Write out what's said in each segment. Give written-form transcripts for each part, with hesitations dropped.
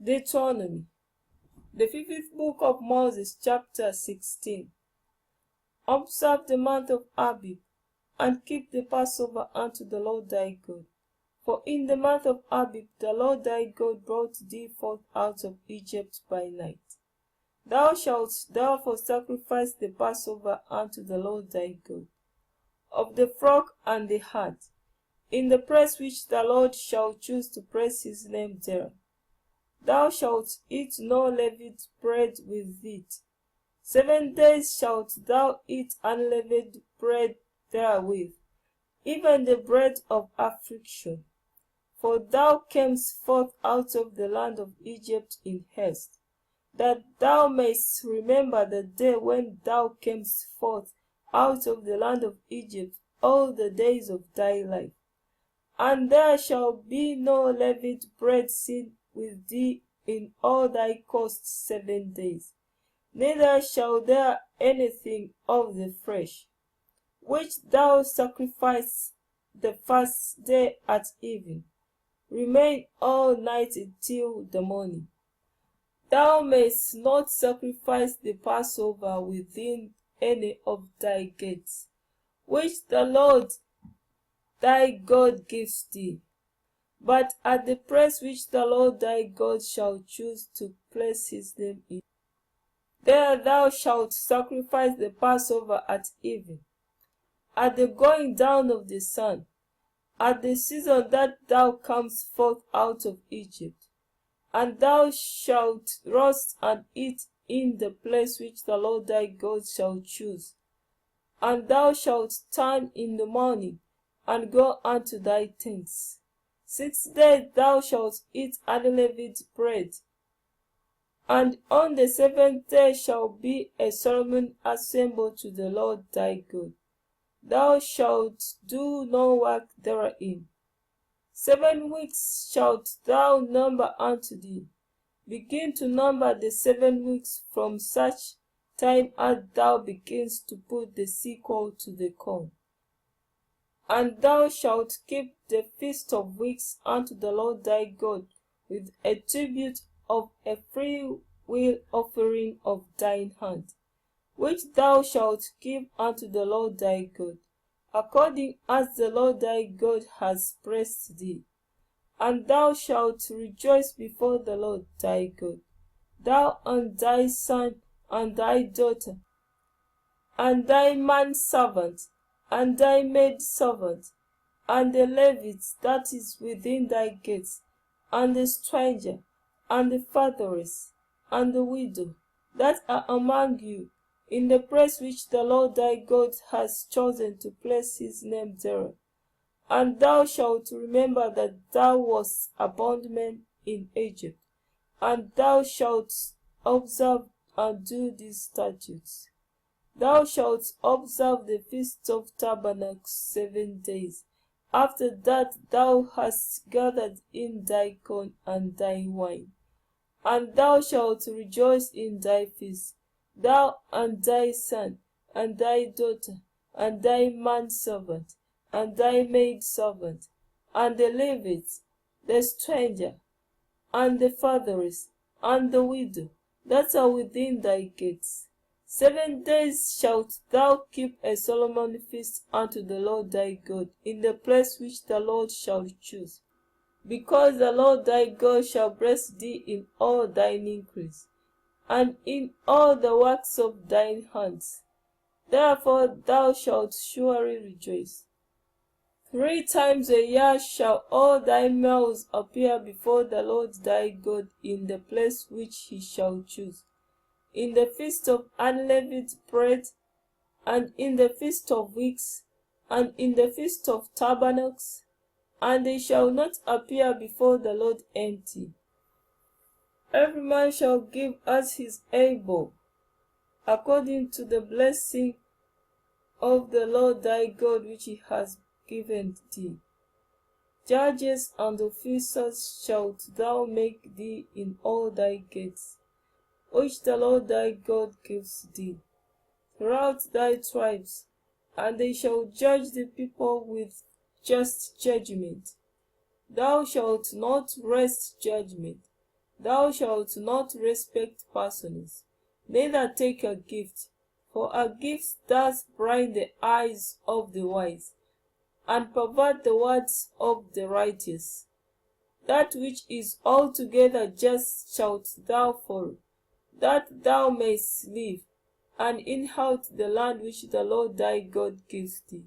Deuteronomy, the 50th book of Moses, chapter 16. Observe the month of Abib, and keep the Passover unto the Lord thy God. For in the month of Abib the Lord thy God brought thee forth out of Egypt by night. Thou shalt therefore sacrifice the Passover unto the Lord thy God, of the flock and the hart, in the place which the Lord shall choose to praise his name there. Thou shalt eat no leavened bread with it. 7 days shalt thou eat unleavened bread therewith, even the bread of affliction. For thou camest forth out of the land of Egypt in haste, that thou mayst remember the day when thou camest forth out of the land of Egypt all the days of thy life. And there shall be no leavened bread seen with thee in all thy coasts 7 days, neither shall there anything of the flesh, which thou sacrifice the first day at even, remain all night till the morning. Thou mayst not sacrifice the Passover within any of thy gates, which the Lord thy God gives thee, but at the place which the Lord thy God shall choose to place his name in. There thou shalt sacrifice the Passover at even, at the going down of the sun, at the season that thou comest forth out of Egypt. And thou shalt roast and eat in the place which the Lord thy God shall choose. And thou shalt turn in the morning, and go unto thy tents. 6 days thou shalt eat unleavened bread. And on the 7th day shall be a solemn assembly to the Lord thy God. Thou shalt do no work therein. 7 weeks shalt thou number unto thee. Begin to number the 7 weeks from such time as thou beginnest to put the sickle to the corn. And thou shalt keep the feast of weeks unto the Lord thy God with a tribute of a free will offering of thine hand, which thou shalt give unto the Lord thy God, according as the Lord thy God has blessed thee. And thou shalt rejoice before the Lord thy God, thou and thy son and thy daughter, and thy manservant, and thy maidservant, and the Levite that is within thy gates, and the stranger, and the fatherless, and the widow that are among you, in the place which the Lord thy God has chosen to place his name there. And thou shalt remember that thou wast a bondman in Egypt, and thou shalt observe and do these statutes. Thou shalt observe the feast of tabernacles 7 days. After that thou hast gathered in thy corn and thy wine. And thou shalt rejoice in thy feast, thou and thy son, and thy daughter, and thy manservant, and thy maidservant, and the Levite, the stranger, and the fatherless, and the widow that are within thy gates. 7 days shalt thou keep a solemn feast unto the Lord thy God in the place which the Lord shall choose, because the Lord thy God shall bless thee in all thine increase, and in all the works of thine hands. Therefore thou shalt surely rejoice. 3 times a year shall all thy males appear before the Lord thy God in the place which he shall choose, in the feast of unleavened bread, and in the feast of weeks, and in the feast of tabernacles, and they shall not appear before the Lord empty. Every man shall give as he is able, according to the blessing of the Lord thy God which he has given thee. Judges and officers shalt thou make thee in all thy gates, which the Lord thy God gives thee, throughout thy tribes, and they shall judge the people with just judgment. Thou shalt not wrest judgment, Thou shalt not respect persons, neither take a gift, for a gift does blind the eyes of the wise, and pervert the words of the righteous. That which is altogether just shalt thou follow, that thou mayst live, and inherit the land which the Lord thy God gives thee.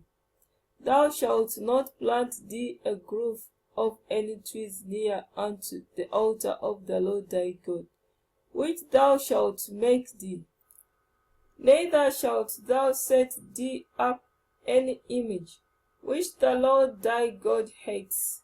Thou shalt not plant thee a grove of any trees near unto the altar of the Lord thy God, which thou shalt make thee. Neither shalt thou set thee up any image, which the Lord thy God hates,